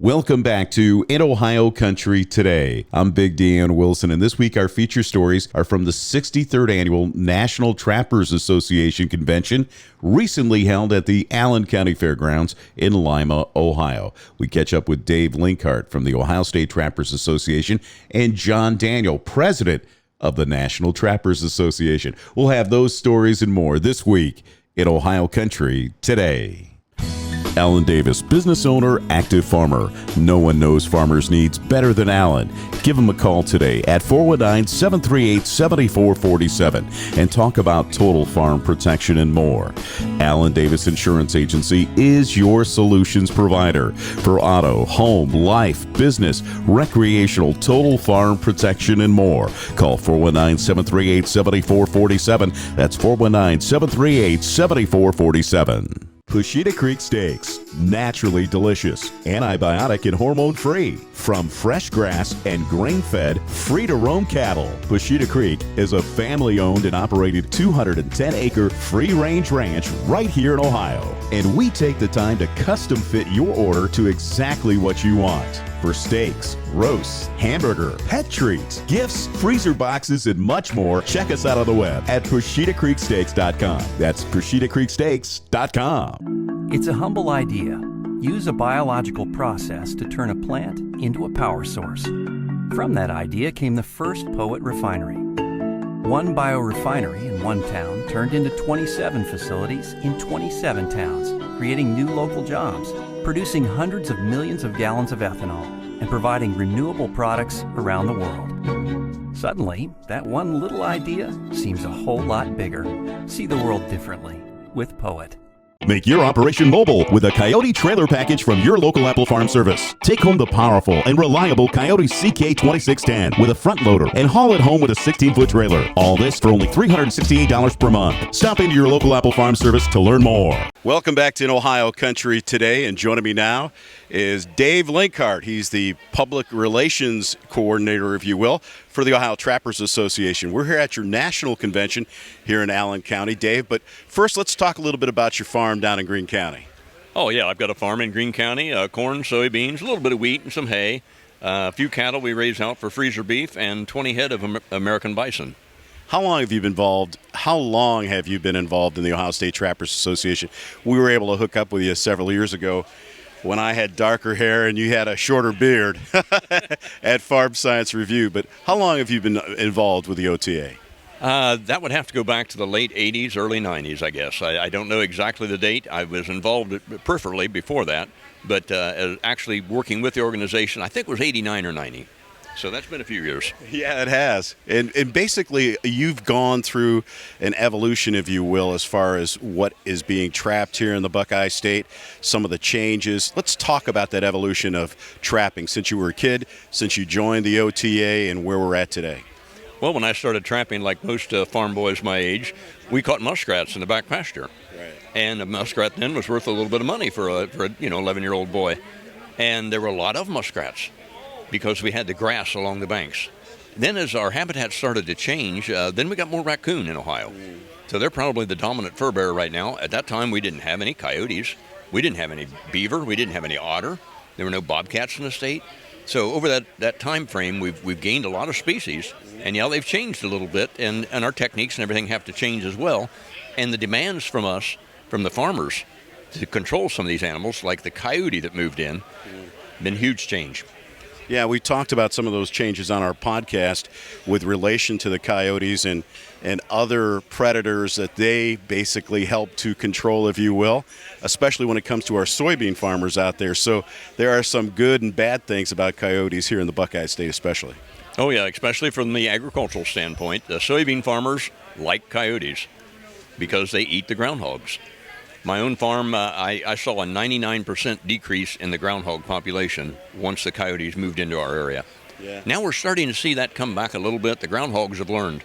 Welcome back to In Ohio Country Today. I'm Big Dan Wilson, and this week our feature stories are from the 63rd Annual National Trappers Association Convention, recently held at the Allen County Fairgrounds in Lima, Ohio. We catch up with Dave Linkhart from the Ohio State Trappers Association and John Daniel, president of the National Trappers Association. We'll have those stories and more this week in Ohio Country Today. Alan Davis, business owner, active farmer. No one knows farmers' needs better than Alan. Give him a call today at 419-738-7447 and talk about total farm protection and more. Alan Davis Insurance Agency is your solutions provider for auto, home, life, business, recreational, total farm protection and more. Call 419-738-7447. That's 419-738-7447. Pushita Creek Steaks, naturally delicious, antibiotic and hormone-free, from fresh grass and grain-fed, free-to-roam cattle. Pushita Creek is a family-owned and operated 210-acre free-range ranch right here in Ohio, and we take the time to custom-fit your order to exactly what you want. For steaks, roasts, hamburger, pet treats, gifts, freezer boxes, and much more, check us out on the web at PushitaCreekSteaks.com. That's PushitaCreekSteaks.com. It's a humble idea. Use a biological process to turn a plant into a power source. From that idea came the first Poet Refinery. One biorefinery in one town turned into 27 facilities in 27 towns, creating new local jobs, producing hundreds of millions of gallons of ethanol, and providing renewable products around the world. Suddenly, that one little idea seems a whole lot bigger. See the world differently with Poet. Make your operation mobile with a Coyote trailer package from your local Apple Farm Service. Take home the powerful and reliable Coyote CK2610 with a front loader and haul it home with a 16-foot trailer. All this for only $368 per month. Stop into your local Apple Farm Service to learn more. Welcome back to In Ohio Country Today, and joining me now is Dave Linkhart. He's the public relations coordinator, if you will, for the Ohio Trappers Association. We're here at your national convention here in Allen County, Dave. But first, let's talk a little bit about your farm down in Greene County. Oh, yeah, I've got a farm in Greene County, corn, soybeans, a little bit of wheat and some hay, a few cattle we raise out for freezer beef, and 20 head of American bison. How long have you been involved in the Ohio State Trappers Association? We were able to hook up with you several years ago when I had darker hair and you had a shorter beard at Farm Science Review. But how long have you been involved with the OTA? That would have to go back to the late 80s, early 90s, I guess. I don't know exactly the date. I was involved peripherally before that, but actually working with the organization, I think it was 89 or 90. So that's been a few years. Yeah, it has. And basically, you've gone through an evolution, if you will, as far as what is being trapped here in the Buckeye State, some of the changes. Let's talk about that evolution of trapping since you were a kid, since you joined the OTA, and where we're at today. Well, when I started trapping, like most farm boys my age, we caught muskrats in the back pasture. Right. And a muskrat then was worth a little bit of money for a 11-year-old boy. And there were a lot of muskrats, because we had the grass along the banks. Then as our habitat started to change, then we got more raccoon in Ohio. So they're probably the dominant fur bearer right now. At that time, we didn't have any coyotes. We didn't have any beaver. We didn't have any otter. There were no bobcats in the state. So over that time frame, we've gained a lot of species. And yeah, they've changed a little bit, and our techniques and everything have to change as well. And the demands from us, from the farmers, to control some of these animals, like the coyote that moved in, been huge change. Yeah, we talked about some of those changes on our podcast with relation to the coyotes and other predators that they basically help to control, if you will, especially when it comes to our soybean farmers out there. So there are some good and bad things about coyotes here in the Buckeye State especially. Oh, yeah, especially from the agricultural standpoint. The soybean farmers like coyotes because they eat the groundhogs. My own farm, I saw a 99% decrease in the groundhog population once the coyotes moved into our area. Yeah. Now we're starting to see that come back a little bit. The groundhogs have learned.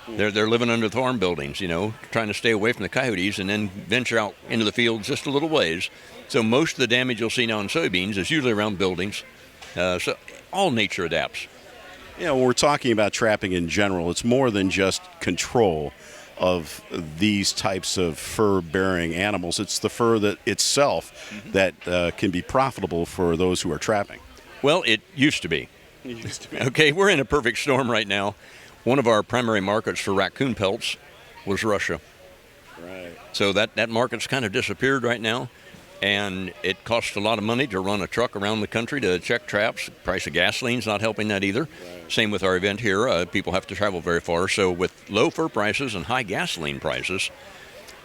They're living under the farm buildings, trying to stay away from the coyotes and then venture out into the fields just a little ways. So most of the damage you'll see now in soybeans is usually around buildings. So all nature adapts. When we're talking about trapping in general, it's more than just control. of these types of fur-bearing animals. It's the fur that itself that can be profitable for those who are trapping. Well, it used to be. Okay, we're in a perfect storm right now. One of our primary markets for raccoon pelts was Russia. Right. So that market's kind of disappeared right now, and it costs a lot of money to run a truck around the country to check traps. The price of gasoline's not helping that either. Right. Same with our event here. People have to travel very far. So with low fur prices and high gasoline prices,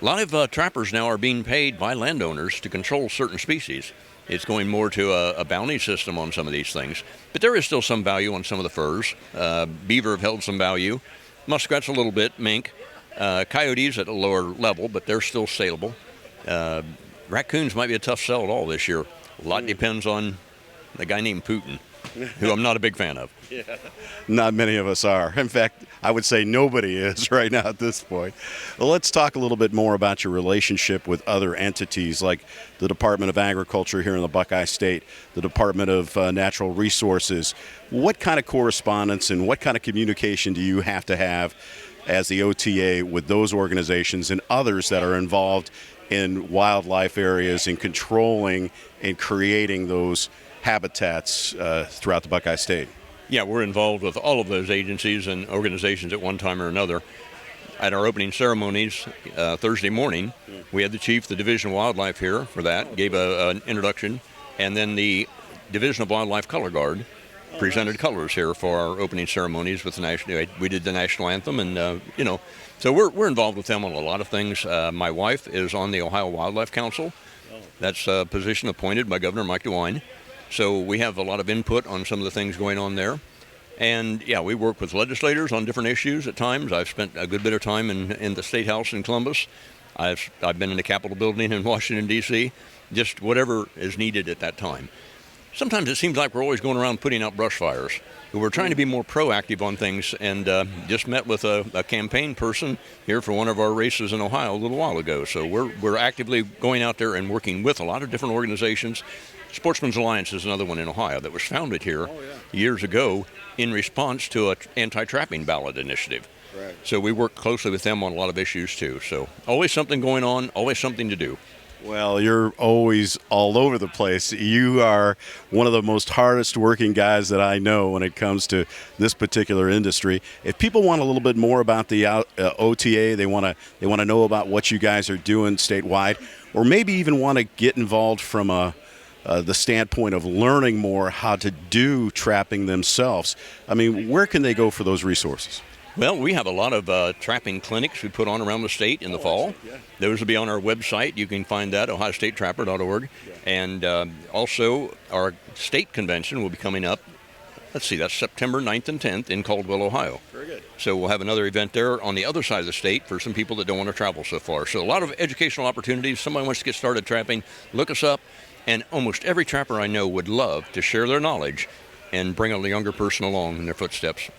a lot of trappers now are being paid by landowners to control certain species. It's going more to a bounty system on some of these things. But there is still some value on some of the furs. Beaver have held some value. Muskrats a little bit, mink. Coyotes at a lower level, but they're still saleable. Raccoons might be a tough sell at all this year. A lot depends on the guy named Putin, who I'm not a big fan of. Yeah. Not many of us are. In fact, I would say nobody is right now at this point. Well, let's talk a little bit more about your relationship with other entities like the Department of Agriculture here in the Buckeye State, the Department of Natural Resources. What kind of correspondence and what kind of communication do you have to have as the OTA with those organizations and others that are involved in wildlife areas and controlling and creating those habitats throughout the Buckeye State? Yeah, we're involved with all of those agencies and organizations at one time or another. At our opening ceremonies Thursday morning, we had the chief of the Division of Wildlife here for that, gave an introduction, and then the Division of Wildlife Color Guard presented colors here for our opening ceremonies with the national. We did the national anthem, and so we're involved with them on a lot of things. My wife is on the Ohio Wildlife Council. That's a position appointed by Governor Mike DeWine. So we have a lot of input on some of the things going on there. And yeah, we work with legislators on different issues at times. I've spent a good bit of time in the State House in Columbus. I've been in the Capitol building in Washington, D.C., just whatever is needed at that time. Sometimes it seems like we're always going around putting out brush fires. We're trying to be more proactive on things, and just met with a campaign person here for one of our races in Ohio a little while ago. So we're actively going out there and working with a lot of different organizations. Sportsman's Alliance is another one in Ohio that was founded here years ago in response to an anti-trapping ballot initiative. Right. So we work closely with them on a lot of issues too. So always something going on, always something to do. Well, you're always all over the place. You are one of the most hardest working guys that I know when it comes to this particular industry. If people want a little bit more about the OTA, they want to know about what you guys are doing statewide, or maybe even want to get involved from the standpoint of learning more how to do trapping themselves. I mean, where can they go for those resources? Well, we have a lot of trapping clinics we put on around the state in the fall. Yeah. Those will be on our website. You can find that, ohiostatetrapper.org. Yeah. And also, our state convention will be coming up. Let's see, that's September 9th and 10th in Caldwell, Ohio. Very good. So we'll have another event there on the other side of the state for some people that don't want to travel so far. So a lot of educational opportunities. Somebody wants to get started trapping, look us up. And almost every trapper I know would love to share their knowledge and bring a younger person along in their footsteps.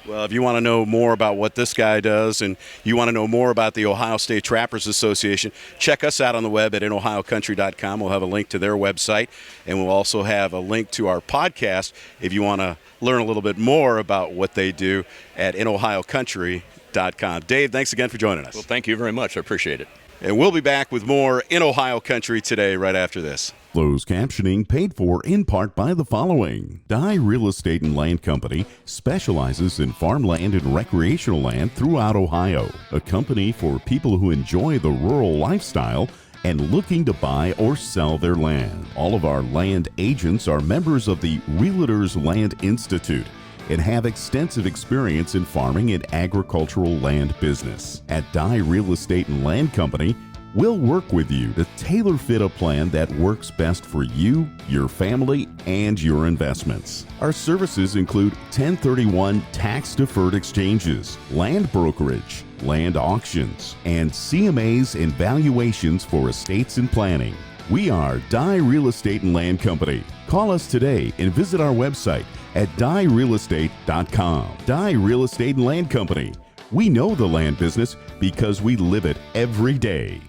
Well, if you want to know more about what this guy does and you want to know more about the Ohio State Trappers Association, check us out on the web at inohiocountry.com. We'll have a link to their website, and we'll also have a link to our podcast if you want to learn a little bit more about what they do at inohiocountry.com. Dave, thanks again for joining us. Well, thank you very much. I appreciate it. And we'll be back with more In Ohio Country today right after this. Closed captioning paid for in part by the following. Dye Real Estate and Land Company specializes in farmland and recreational land throughout Ohio. A company for people who enjoy the rural lifestyle and looking to buy or sell their land. All of our land agents are members of the Realtors Land Institute and have extensive experience in farming and agricultural land business. At Dye Real Estate and Land Company, we'll work with you to tailor fit a plan that works best for you, your family, and your investments. Our services include 1031 tax-deferred exchanges, land brokerage, land auctions, and CMAs and valuations for estates and planning. We are Dye Real Estate and Land Company. Call us today and visit our website at dyerealestate.com. Dye Real Estate and Land Company. We know the land business because we live it every day.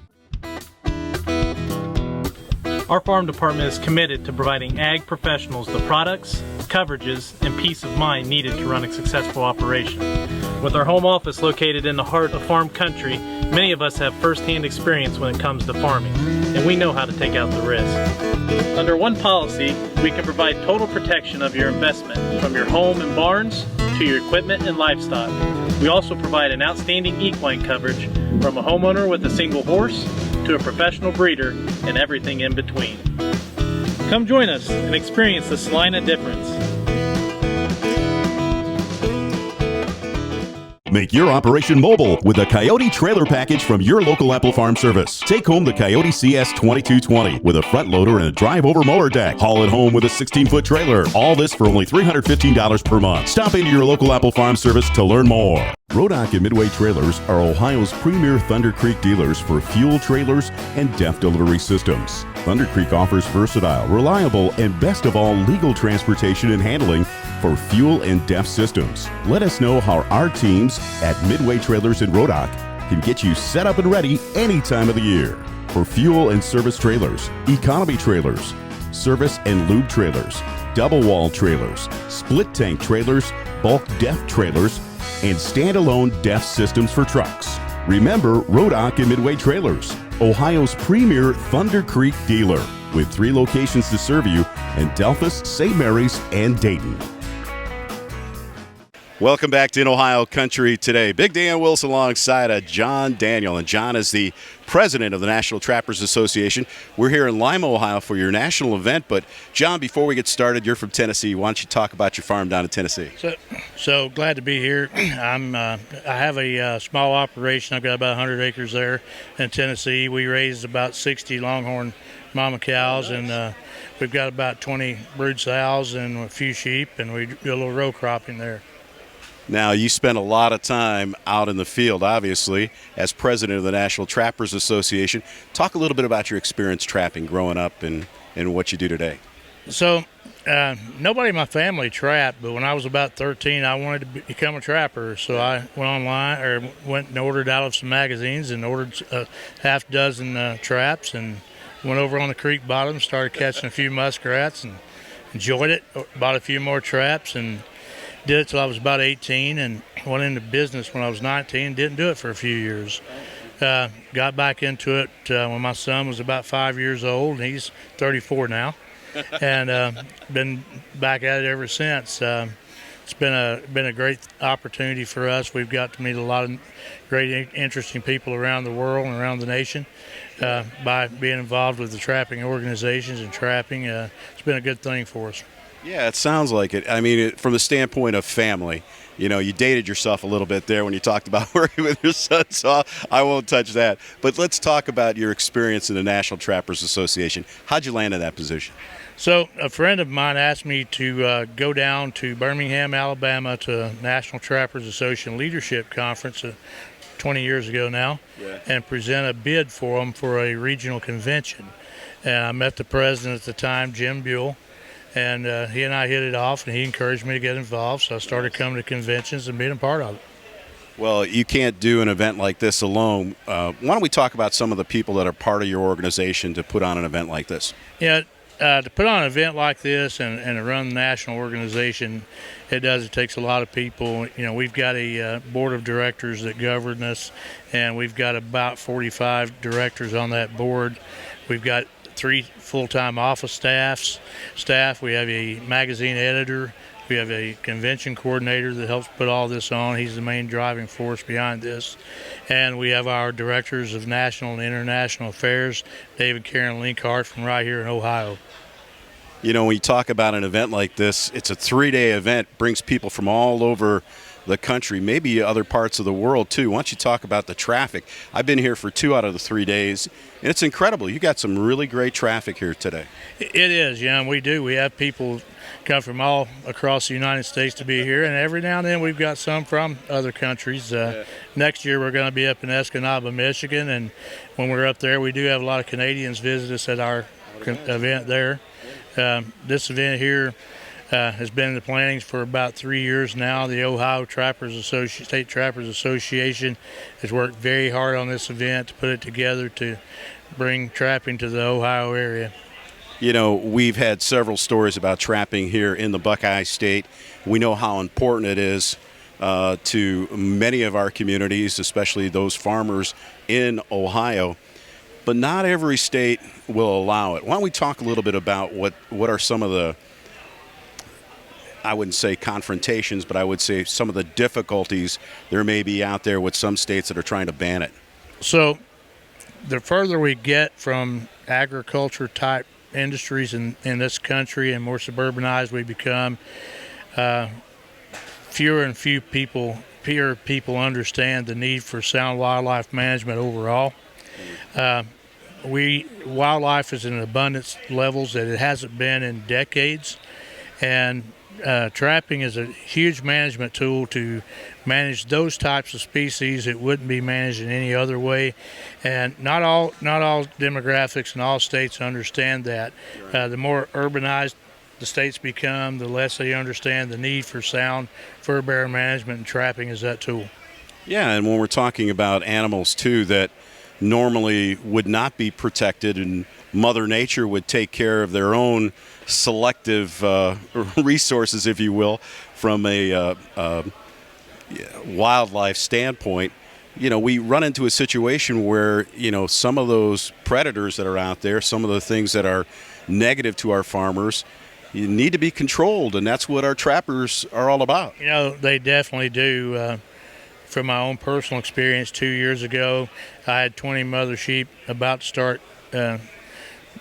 Our farm department is committed to providing ag professionals the products, coverages, and peace of mind needed to run a successful operation. With our home office located in the heart of farm country, many of us have first-hand experience when it comes to farming, and we know how to take out the risk. Under one policy, we can provide total protection of your investment, from your home and barns to your equipment and livestock. We also provide an outstanding equine coverage, from a homeowner with a single horse to a professional breeder and everything in between. Come join us and experience the Salina difference. Make your operation mobile with a Coyote trailer package from your local Apple Farm Service. Take home the Coyote CS 2220 with a front loader and a drive-over mower deck. Haul it home with a 16-foot trailer. All this for only $315 per month. Stop into your local Apple Farm Service to learn more. Rodock and Midway Trailers are Ohio's premier Thunder Creek dealers for fuel trailers and DEF delivery systems. Thunder Creek offers versatile, reliable, and best of all, legal transportation and handling for fuel and DEF systems. Let us know how our teams at Midway Trailers in Rodock can get you set up and ready any time of the year. For fuel and service trailers, economy trailers, service and lube trailers, double wall trailers, split tank trailers, bulk DEF trailers, and standalone DEF systems for trucks. Remember Rodock and Midway Trailers, Ohio's premier Thunder Creek dealer, with 3 locations to serve you in Delphus, St. Mary's, and Dayton. Welcome back to In Ohio Country today. Big Dan Wilson alongside John Daniel, and John is the president of the National Trappers Association. We're here in Lima, Ohio for your national event, but John, before we get started, you're from Tennessee. Why don't you talk about your farm down in Tennessee? So glad to be here. I have a small operation. I've got about 100 acres there in Tennessee. We raise about 60 Longhorn mama cows, and we've got about 20 brood sows and a few sheep, and we do a little row cropping there. Now, you spend a lot of time out in the field, obviously, as president of the National Trappers Association. Talk a little bit about your experience trapping growing up and what you do today. So, nobody in my family trapped, but when I was about 13, I wanted to become a trapper. So I went and ordered out of some magazines and ordered a half dozen traps, and went over on the creek bottom, started catching a few muskrats and enjoyed it. Bought a few more traps and did it till I was about 18, and went into business when I was 19. Didn't do it for a few years. Got back into it when my son was about 5 years old, and he's 34 now, and been back at it ever since. It's been a great opportunity for us. We've got to meet a lot of great, interesting people around the world and around the nation by being involved with the trapping organizations and trapping. It's been a good thing for us. Yeah, it sounds like it. I mean, from the standpoint of family, you know, you dated yourself a little bit there when you talked about working with your son, so I won't touch that. But let's talk about your experience in the National Trappers Association. How'd you land in that position? So a friend of mine asked me to go down to Birmingham, Alabama to National Trappers Association Leadership Conference 20 years ago now, and present a bid for them for a regional convention. And I met the president at the time, Jim Buell, and he and I hit it off, and he encouraged me to get involved, so I started coming to conventions and being a part of it. Well, you can't do an event like this alone. Why don't we talk about some of the people that are part of your organization to put on an event like this? Yeah, to put on an event like this and to run the national organization, it takes a lot of people. You know, we've got a board of directors that govern us, and we've got about 45 directors on that board. We've got 3 full-time office staff. We have a magazine editor. We have a convention coordinator that helps put all this on. He's the main driving force behind this. And we have our directors of national and international affairs, Dave and Karen Linkhart, from right here in Ohio. You know, when you talk about an event like this, it's a 3-day event, brings people from all over the country, maybe other parts of the world too. Why don't you talk about the traffic? I've been here for 2 out of the 3 days, and it's incredible. You got some really great traffic here today. It is, yeah, and we do. We have people come from all across the United States to be here, and every now and then we've got some from other countries. Next year we're going to be up in Escanaba, Michigan, and when we're up there, we do have a lot of Canadians visit us at our event there. This event here has been in the plannings for about 3 years now. The Ohio State Trappers Association has worked very hard on this event to put it together to bring trapping to the Ohio area. You know, we've had several stories about trapping here in the Buckeye State. We know how important it is to many of our communities, especially those farmers in Ohio. But not every state will allow it. Why don't we talk a little bit about what are some of the, I wouldn't say confrontations, but I would say some of the difficulties there may be out there with some states that are trying to ban it. So the further we get from agriculture type industries in this country and more suburbanized we become, fewer people understand the need for sound wildlife management overall. Wildlife is in abundance levels that it hasn't been in decades, and trapping is a huge management tool to manage those types of species. It wouldn't be managed in any other way, and not all demographics in all states understand that. The more urbanized the states become, the less they understand the need for sound fur bearer management, and trapping is that tool. Yeah, and when we're talking about animals too that normally would not be protected, and Mother Nature would take care of their own selective resources, if you will, from a wildlife standpoint, we run into a situation where, some of those predators that are out there, some of the things that are negative to our farmers, you need to be controlled, and that's what our trappers are all about. They definitely do. From my own personal experience, 2 years ago, I had 20 mother sheep about to start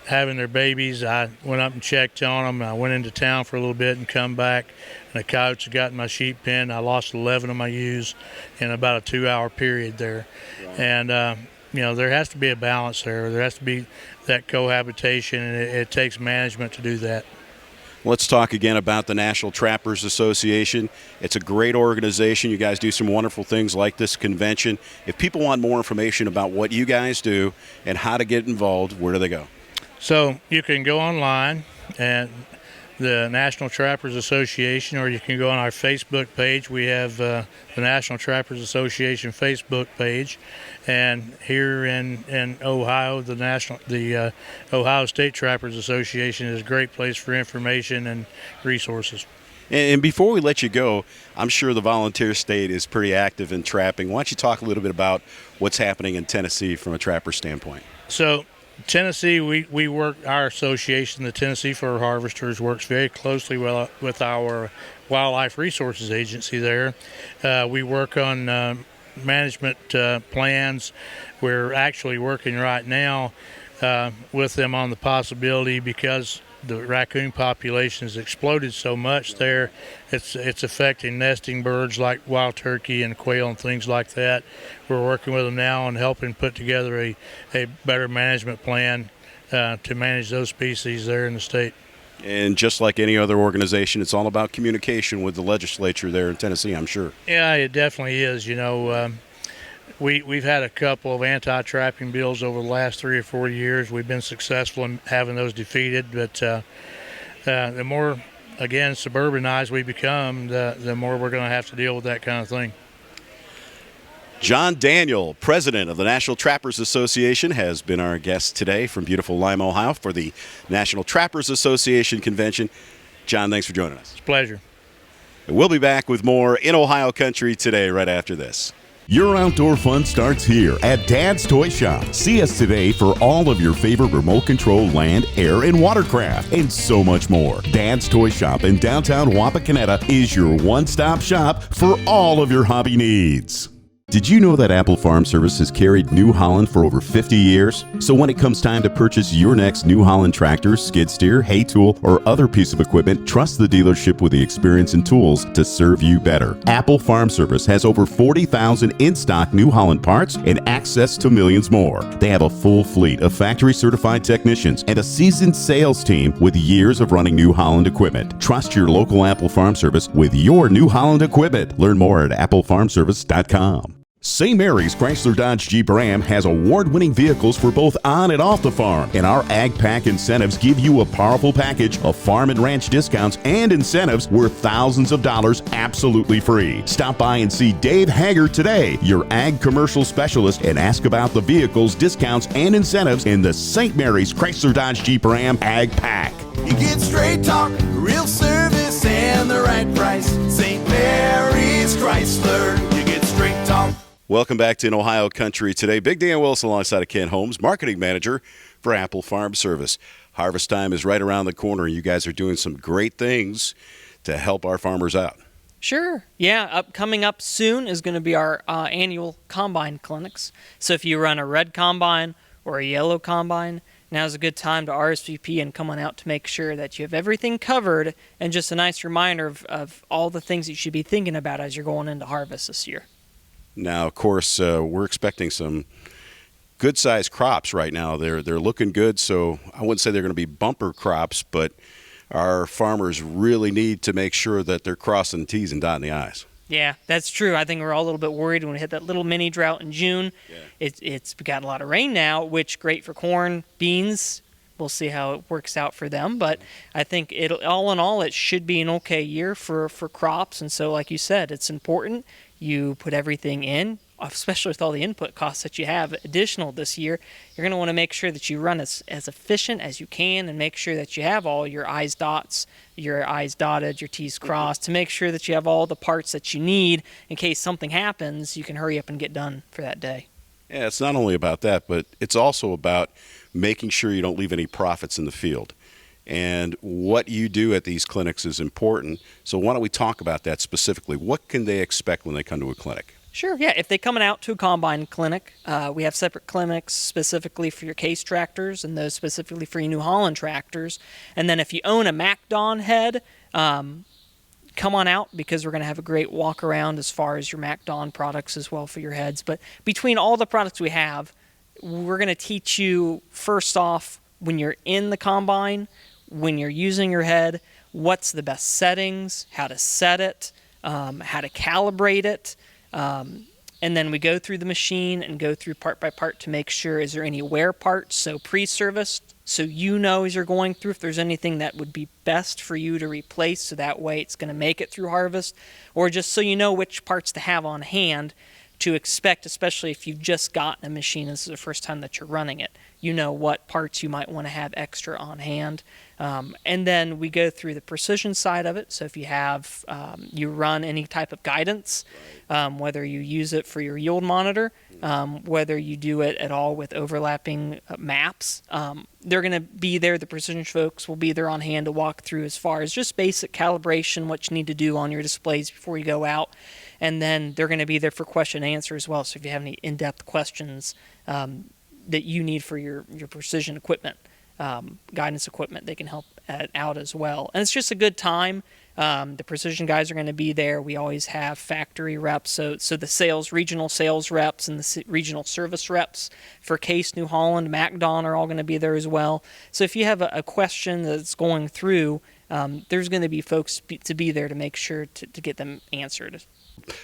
having their babies. I went up and checked on them. I went into town for a little bit and come back, and the coyotes had gotten my sheep pen. I lost 11 of my ewes in about a 2-hour period there. Right. And, there has to be a balance there. There has to be that cohabitation, and it takes management to do that. Let's talk again about the National Trappers Association. It's a great organization. You guys do some wonderful things like this convention. If people want more information about what you guys do and how to get involved, where do they go? So you can go online at the National Trappers Association, or you can go on our Facebook page. We have the National Trappers Association Facebook page. And here in Ohio, the Ohio State Trappers Association is a great place for information and resources. And before we let you go, I'm sure the volunteer state is pretty active in trapping. Why don't you talk a little bit about what's happening in Tennessee from a trapper standpoint? So Tennessee, we work, our association, the Tennessee Fur Harvesters, works very closely with our Wildlife Resources Agency there. We work on management plans. We're actually working right now with them on the possibility, because the raccoon population has exploded so much there, it's affecting nesting birds like wild turkey and quail and things like that. We're working with them now and helping put together a better management plan to manage those species there in the state. And just like any other organization, it's all about communication with the legislature there in Tennessee, I'm sure. Yeah, it definitely is. We've had a couple of anti-trapping bills over the last 3 or 4 years. We've been successful in having those defeated, but the more, again, suburbanized we become, the more we're going to have to deal with that kind of thing. John Daniel, president of the National Trappers Association, has been our guest today from beautiful Lima, Ohio for the National Trappers Association Convention. John, thanks for joining us. It's a pleasure. We'll be back with more in Ohio Country today right after this. Your outdoor fun starts here at Dad's Toy Shop. See us today for all of your favorite remote control land, air, and watercraft, and so much more. Dad's Toy Shop in downtown Wapakoneta is your one-stop shop for all of your hobby needs. Did you know that Apple Farm Service has carried New Holland for over 50 years? So when it comes time to purchase your next New Holland tractor, skid steer, hay tool, or other piece of equipment, trust the dealership with the experience and tools to serve you better. Apple Farm Service has over 40,000 in-stock New Holland parts and access to millions more. They have a full fleet of factory-certified technicians and a seasoned sales team with years of running New Holland equipment. Trust your local Apple Farm Service with your New Holland equipment. Learn more at applefarmservice.com. St. Mary's Chrysler Dodge Jeep Ram has award-winning vehicles for both on and off the farm, and our Ag Pack incentives give you a powerful package of farm and ranch discounts and incentives worth thousands of dollars absolutely free. Stop by and see Dave Haggard today, your ag commercial specialist, and ask about the vehicles, discounts, and incentives in the St. Mary's Chrysler Dodge Jeep Ram Ag Pack. You get straight talk, real service, and the right price. St. Mary's It's Chrysler. You get straight talk. Welcome back to In Ohio Country today. Big Dan Wilson alongside of Ken Holmes, marketing manager for Apple Farm Service. Harvest time is right around the corner. You guys are doing some great things to help our farmers out. Sure. Yeah, coming up soon is going to be our annual combine clinics. So if you run a red combine or a yellow combine, now's a good time to RSVP and come on out to make sure that you have everything covered, and just a nice reminder of all the things that you should be thinking about as you're going into harvest this year. Now, of course, we're expecting some good-sized crops right now. They're looking good, so I wouldn't say they're going to be bumper crops, but our farmers really need to make sure that they're crossing the T's and dotting the I's. Yeah, that's true. I think we're all a little bit worried when we hit that little mini drought in June. Yeah. It's got a lot of rain now, which great for corn, beans. We'll see how it works out for them, but I think all in all, it should be an okay year for crops. And so, like you said, it's important you put everything in, especially with all the input costs that you have additional this year. You're going to want to make sure that you run as efficient as you can, and make sure that you have all your I's dotted, your T's crossed, to make sure that you have all the parts that you need in case something happens. You can hurry up and get done for that day. Yeah, it's not only about that, but it's also about making sure you don't leave any profits in the field. And what you do at these clinics is important. So why don't we talk about that specifically? What can they expect when they come to a clinic? Sure, yeah. If they're coming out to a combine clinic, we have separate clinics specifically for your case tractors and those specifically for your New Holland tractors. And then if you own a MacDon head, come on out, because we're going to have a great walk around as far as your MacDon products as well for your heads. But between all the products we have, we're going to teach you, first off, when you're in the combine, when you're using your head, what's the best settings, how to set it, how to calibrate it. And then we go through the machine and go through part by part to make sure, is there any wear parts, so pre-serviced, so you know as you're going through if there's anything that would be best for you to replace, so that way it's going to make it through harvest, or just so you know which parts to have on hand to expect, especially if you've just gotten a machine, this is the first time that you're running it. You know what parts you might want to have extra on hand. And then we go through the precision side of it. So if you have, you run any type of guidance, whether you use it for your yield monitor, whether you do it at all with overlapping maps, they're going to be there. The precision folks will be there on hand to walk through as far as just basic calibration, what you need to do on your displays before you go out. And then they're going to be there for question and answer as well. So if you have any in-depth questions that you need for your precision equipment, guidance equipment, they can help out as well. And it's just a good time. The precision guys are going to be there. We always have factory reps, so the regional sales reps and the regional service reps for Case, New Holland, MacDon are all going to be there as well. So if you have a question that's going through, there's going to be folks to be there to make sure to get them answered.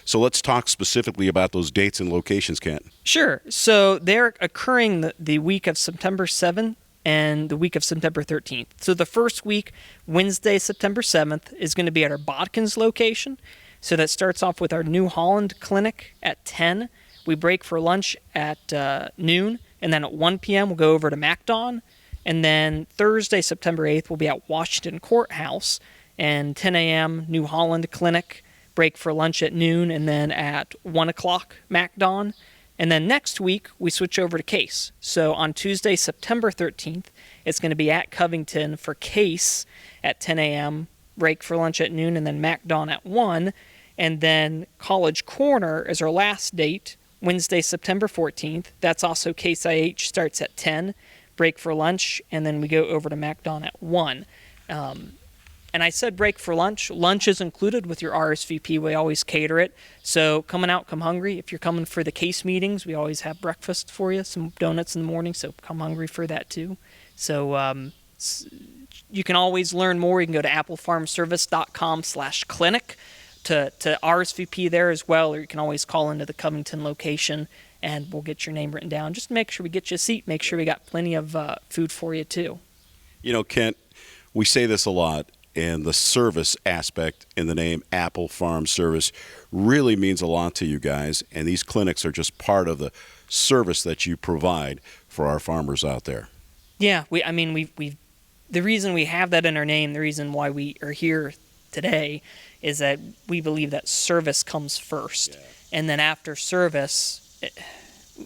So let's talk specifically about those dates and locations, Kent. Sure. So they're occurring the week of September 7th and the week of September 13th. So the first week, Wednesday, September 7th, is going to be at our Bodkins location. So that starts off with our New Holland clinic at 10. We break for lunch at noon, and then at 1 p.m. we'll go over to MacDon. And then Thursday, September 8th, we'll be at Washington Courthouse, and 10 a.m. New Holland clinic, break for lunch at noon, and then at 1 o'clock MacDon. And then next week, we switch over to Case. So on Tuesday, September 13th, it's going to be at Covington for Case at 10 a.m., break for lunch at noon, and then MacDon at 1. And then College Corner is our last date, Wednesday, September 14th. That's also Case IH, starts at 10, break for lunch, and then we go over to MacDon at 1. And I said break for lunch. Lunch is included with your RSVP. We always cater it. So coming out, come hungry. If you're coming for the Case meetings, we always have breakfast for you, some donuts in the morning, so come hungry for that too. So you can always learn more. You can go to applefarmservice.com/clinic to RSVP there as well, or you can always call into the Covington location and we'll get your name written down. Just make sure we get you a seat. Make sure we got plenty of food for you too. You know, Kent, we say this a lot. And the service aspect in the name Apple Farm Service really means a lot to you guys. And these clinics are just part of the service that you provide for our farmers out there. Yeah, we the reason we have that in our name, the reason why we are here today is that we believe that service comes first. Yeah. And then after service,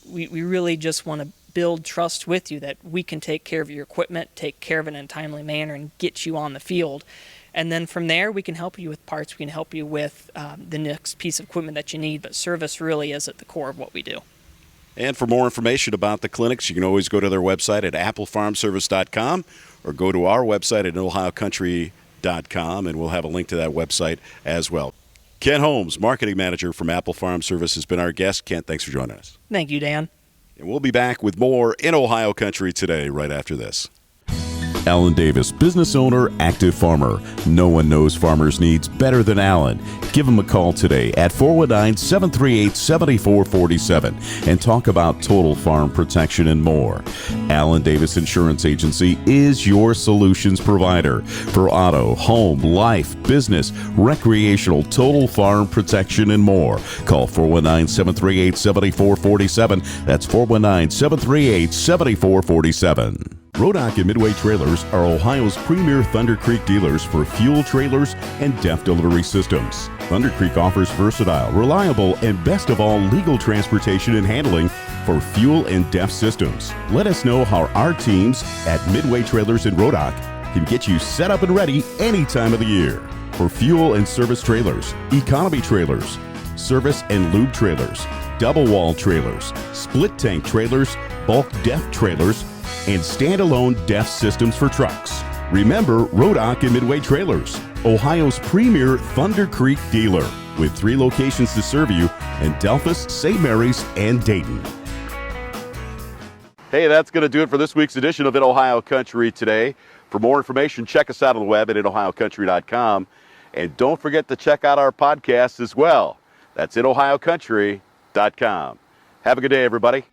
we really just want to build trust with you that we can take care of your equipment, take care of it in a timely manner, and get you on the field. And then from there, we can help you with parts. We can help you with the next piece of equipment that you need. But service really is at the core of what we do. And for more information about the clinics, you can always go to their website at applefarmservice.com or go to our website at ohiocountry.com, and we'll have a link to that website as well. Ken Holmes, Marketing Manager from Apple Farm Service, has been our guest. Kent, thanks for joining us. Thank you, Dan. And we'll be back with more in Ohio Country today right after this. Alan Davis, business owner, active farmer. No one knows farmers' needs better than Alan. Give him a call today at 419-738-7447 and talk about total farm protection and more. Alan Davis Insurance Agency is your solutions provider for auto, home, life, business, recreational, total farm protection and more. Call 419-738-7447. That's 419-738-7447. Rodock and Midway Trailers are Ohio's premier Thunder Creek dealers for fuel trailers and DEF delivery systems. Thunder Creek offers versatile, reliable, and best of all, legal transportation and handling for fuel and DEF systems. Let us know how our teams at Midway Trailers in Rodock can get you set up and ready any time of the year. For fuel and service trailers, economy trailers, service and lube trailers, double wall trailers, split tank trailers, bulk DEF trailers, and standalone DEF systems for trucks. Remember Rodock and Midway Trailers, Ohio's premier Thunder Creek dealer, with 3 locations to serve you in Delphus, St. Mary's, and Dayton. Hey, that's going to do it for this week's edition of In Ohio Country Today. For more information, check us out on the web at inohiocountry.com. And don't forget to check out our podcast as well. That's inohiocountry.com. Have a good day, everybody.